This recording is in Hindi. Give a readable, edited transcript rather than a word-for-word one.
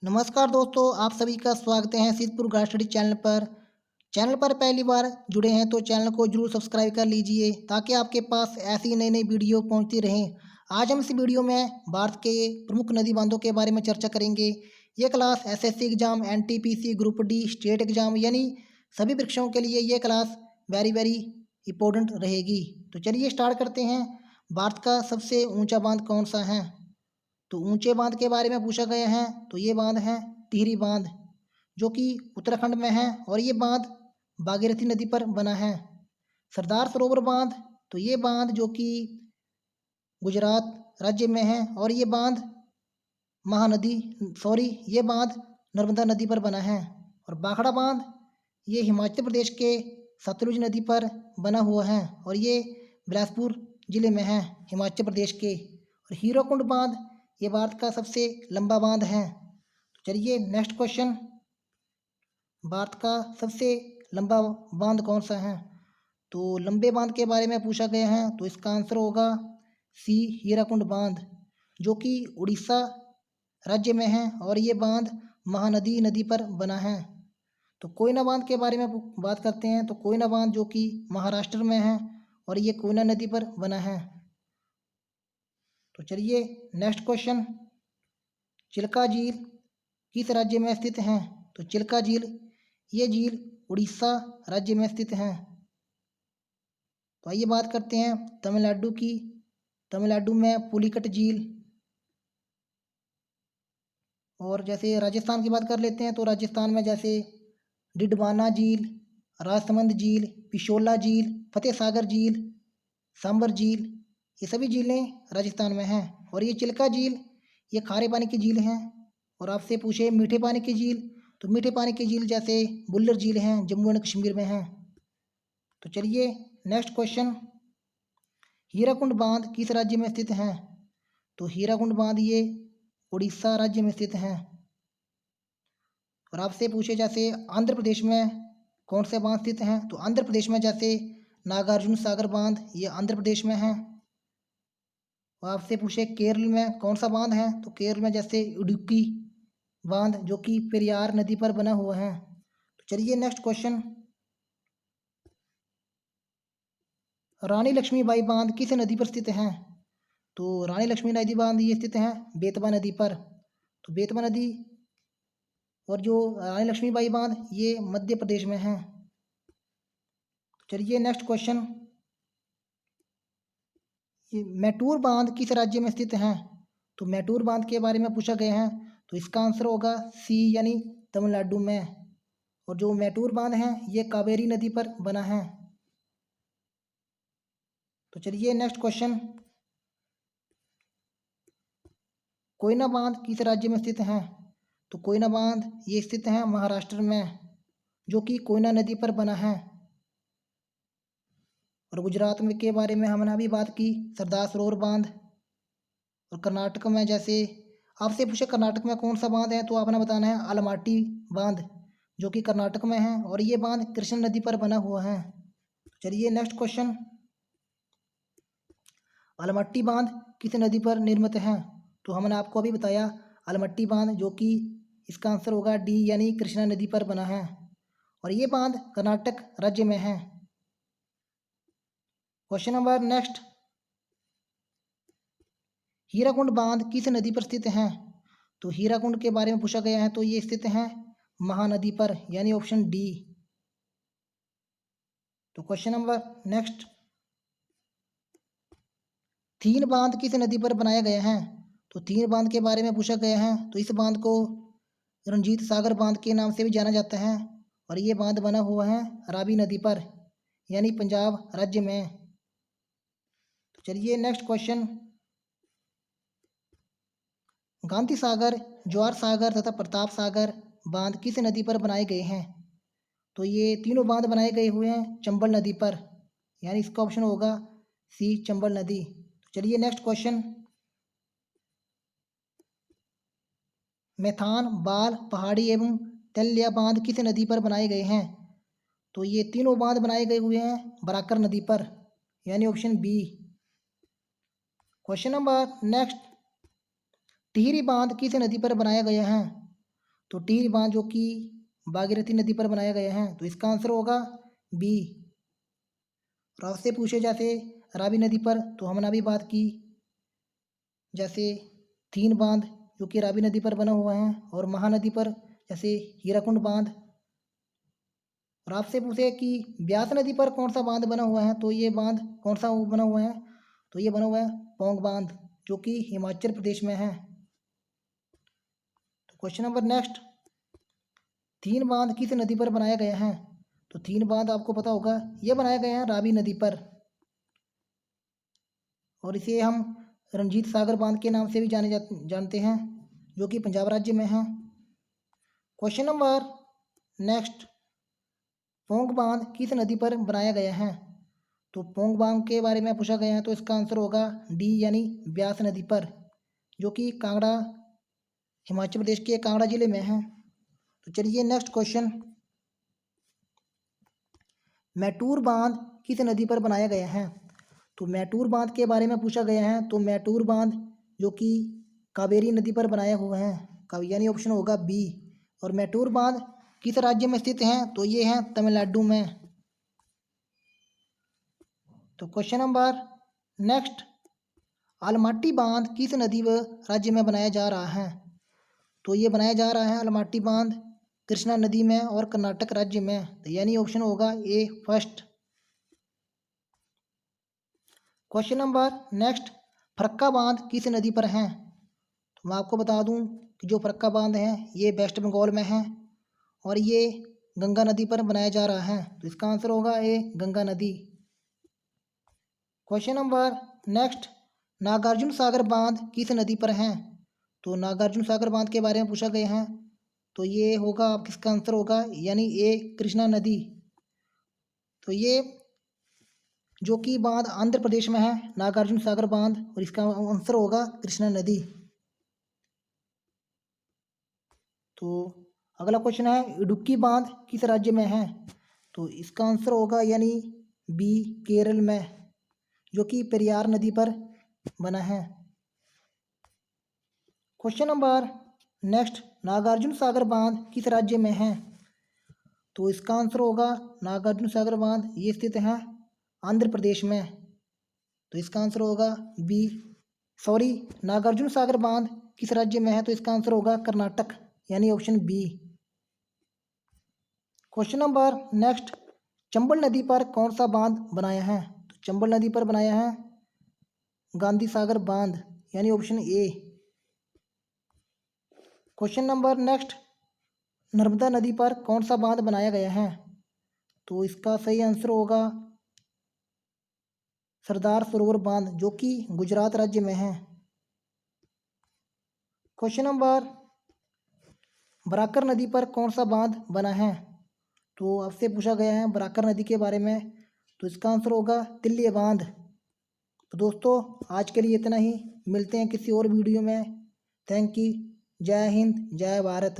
नमस्कार दोस्तों, आप सभी का स्वागत है सिद्धपुर गाइड स्टडी चैनल पर पहली बार जुड़े हैं तो चैनल को जरूर सब्सक्राइब कर लीजिए ताकि आपके पास ऐसी नई नई वीडियो पहुंचती रहें। आज हम इस वीडियो में भारत के प्रमुख नदी बांधों के बारे में चर्चा करेंगे। ये class SSC exam, NTPC, group D, state exam यानी सभी परीक्षाओं के लिए ये क्लास वेरी वेरी इंपॉर्टेंट रहेगी। तो चलिए स्टार्ट करते हैं। भारत का सबसे ऊंचा बांध कौन सा है? तो ऊंचे बांध के बारे में पूछा गया है। तो ये बांध है टिहरी बांध, जो कि उत्तराखंड में है और ये बांध भागीरथी नदी पर बना है। सरदार सरोवर बांध, तो ये बांध जो कि गुजरात राज्य में है और ये बांध ये बांध नर्मदा नदी पर बना है। और भाखड़ा बांध ये हिमाचल प्रदेश के सतलुज नदी पर बना हुआ है और ये बिलासपुर जिले में है, हिमाचल प्रदेश के। और हीराकुंड बांध ये भारत का सबसे लंबा बांध है। तो चलिए नेक्स्ट क्वेश्चन, भारत का सबसे लंबा बांध कौन सा है? तो लंबे बांध के बारे में पूछा गया है, तो इसका आंसर होगा सी, हीराकुंड बांध, जो कि उड़ीसा राज्य में है और ये बांध महानदी नदी पर बना है। तो कोयना बांध के बारे में बात करते हैं। तो कोयना बांध जो कि महाराष्ट्र में है और ये कोयना नदी पर बना है। तो चलिए नेक्स्ट क्वेश्चन, चिल्का झील किस राज्य में स्थित है? तो चिल्का झील ये झील उड़ीसा राज्य में स्थित है। तो आइए बात करते हैं तमिलनाडु की। तमिलनाडु में पुलिकट झील। और जैसे राजस्थान की बात कर लेते हैं, तो राजस्थान में जैसे डिडवाना झील, राजसमंद झील, पिशोला झील, फतेह सागर झील, सांबर झील, ये सभी झीलें राजस्थान में हैं। और ये चिल्का झील ये खारे पानी की झील हैं। और आपसे पूछे मीठे पानी की झील, तो मीठे पानी की झील जैसे बुल्लर झील हैं, जम्मू एंड कश्मीर में हैं। तो चलिए नेक्स्ट क्वेश्चन, हीराकुंड बांध किस राज्य में स्थित है? तो हीराकुंड बांध ये उड़ीसा राज्य में स्थित है। और आपसे पूछे जैसे आंध्र प्रदेश में कौन से बांध स्थित हैं? तो आंध्र प्रदेश में जैसे नागार्जुन सागर बांध ये आंध्र प्रदेश में है। और आपसे पूछे केरल में कौन सा बांध है? तो केरल में जैसे इडुक्की बांध, जो कि पेरियार नदी पर बना हुआ है। तो चलिए नेक्स्ट क्वेश्चन, रानी लक्ष्मीबाई बांध किस नदी पर स्थित है? तो रानी लक्ष्मी नदी बांध ये स्थित है बेतवा नदी पर। तो बेतवा नदी और जो रानी लक्ष्मीबाई बांध ये मध्य प्रदेश में है। चलिए नेक्स्ट क्वेश्चन, ये मैटूर बांध किस राज्य में स्थित है? तो मैटूर बांध के बारे में पूछा गया है, तो इसका आंसर होगा सी, यानी तमिलनाडु में। और जो मैटूर बांध है ये कावेरी नदी पर बना है। तो चलिए नेक्स्ट क्वेश्चन, कोयना बांध किस राज्य में स्थित है? तो कोयना बांध ये स्थित है महाराष्ट्र में, जो कि कोयना नदी पर बना है। और गुजरात में के बारे में हमने अभी बात की, सरदार सरोवर बांध। और कर्नाटक में जैसे आपसे पूछे कर्नाटक में कौन सा बांध है, तो आपने बताना है अलमाटी बांध, जो कि कर्नाटक में है और ये बांध कृष्ण नदी पर बना हुआ है। चलिए नेक्स्ट क्वेश्चन, अलमट्टी बांध किस नदी पर निर्मित है? तो हमने आपको अभी बताया अलमट्टी बांध, जो कि इसका आंसर होगा डी, यानी कृष्णा नदी पर बना है। और ये बांध कर्नाटक राज्य में है। क्वेश्चन नंबर नेक्स्ट, हीराकुंड बांध किस नदी पर स्थित है? तो हीराकुंड के बारे में पूछा गया है, तो ये स्थित है महानदी पर, यानी ऑप्शन डी। तो क्वेश्चन नंबर नेक्स्ट, तीन बांध किस नदी पर बनाया गया है? तो तीन बांध के बारे में पूछा गया है, तो इस बांध को रणजीत सागर बांध के नाम से भी जाना जाता है। और ये बांध बना हुआ है रावी नदी पर, यानी पंजाब राज्य में। तो चलिए नेक्स्ट क्वेश्चन, गांधी सागर, ज्वार सागर तथा प्रताप सागर बांध किस नदी पर बनाए गए हैं? तो ये तीनों बांध बनाए गए हुए हैं चंबल नदी पर, यानी इसका ऑप्शन होगा सी, चंबल नदी। तो चलिए नेक्स्ट क्वेश्चन, मैथान, बाल, पहाड़ी एवं तेलिया बांध किस नदी पर बनाए गए हैं? तो ये तीनों बांध बनाए गए हुए हैं बराकर नदी पर, यानी option B. Question number next, Tehri बांध किस नदी पर बनाया गया है? तो टिहरी बांध जो कि भागीरथी नदी पर बनाया गया है, तो इसका आंसर होगा बी। और आपसे पूछे जैसे रावी नदी पर, तो हमने अभी बात की जैसे 3 बांध जो कि रावी नदी पर बना हुआ है, और महानदी पर जैसे हीराकुंड बांध। और आपसे पूछे कि ब्यास नदी पर कौन सा बांध बना हुआ है, तो ये बांध कौन सा बना हुआ है, तो ये बना हुआ है पौंग बांध जो कि हिमाचल प्रदेश में है। तो क्वेश्चन नंबर नेक्स्ट, 3 बांध किस नदी पर बनाया गया है, तो 3 बांध आपको पता होगा ये बनाया गया है रावी नदी पर, और इसे हम रणजीत सागर बांध के नाम से भी जानते हैं जो कि पंजाब राज्य में है। क्वेश्चन नंबर नेक्स्ट, पौंग बांध किस नदी पर बनाया गया है, तो पौंग बांध के बारे में पूछा गया है, तो इसका आंसर होगा डी यानी ब्यास नदी पर, जो कि कांगड़ा हिमाचल प्रदेश के कांगड़ा जिले में है। तो चलिए नेक्स्ट क्वेश्चन, मैटूर बांध किस नदी पर बनाया गया है, तो मैटूर बांध के बारे में पूछा गया है, तो मैटूर बांध जो कि कावेरी नदी पर बनाया हुआ है, यानी ऑप्शन होगा बी। और मैटूर बांध किस राज्य में स्थित है, तो ये है तमिलनाडु में। तो क्वेश्चन नंबर नेक्स्ट, अलमाटी बांध किस नदी व राज्य में बनाया जा रहा है, तो ये बनाया जा रहा है अलमाटी बांध कृष्णा नदी में और कर्नाटक राज्य में, तो यानी ऑप्शन होगा A first. Question number next, Farakka बांध किस नदी पर है, तो मैं आपको बता दूं कि जो फरक्का बांध है ये वेस्ट बंगाल में है, और ये गंगा नदी पर बनाया जा रहा है, तो इसका आंसर होगा ए गंगा नदी। Question number next, Nagarjuna Sagar बांध किस नदी पर है, तो नागार्जुन सागर बांध के बारे में पूछा गया है, तो ये होगा आप किसका आंसर होगा यानी ए कृष्णा नदी। तो ये जो कि बांध आंध्र प्रदेश में है नागार्जुन सागर बांध, और इसका आंसर होगा कृष्णा नदी। तो अगला क्वेश्चन है, इडुक्की बांध किस राज्य में है, तो इसका आंसर होगा यानी बी केरल में, जो कि पेरियार नदी पर बना है। Question number next, Nagarjuna Sagar बांध किस राज्य में है, तो इसका आंसर होगा नागार्जुन सागर बांध ये स्थित है आंध्र प्रदेश में, तो इसका आंसर होगा बी। सॉरी, नागार्जुन सागर बांध किस राज्य में है, तो इसका आंसर होगा कर्नाटक यानी option B. Question number next, Chambal नदी पर कौन सा बांध बनाया है, तो चंबल नदी पर बनाया है गांधी सागर बांध यानी option A. Question number next, Narmada नदी पर कौन सा बांध बनाया गया है, तो इसका सही आंसर होगा सरदार सरोवर बांध जो कि गुजरात राज्य में है। क्वेश्चन नंबर, बराकर नदी पर कौन सा बांध बना है, तो आपसे पूछा गया है बराकर नदी के बारे में, तो इसका आंसर होगा तिल्ली बांध। तो दोस्तों आज के लिए इतना ही, मिलते हैं किसी और वीडियो में। Thank you. जय हिंद, जय भारत।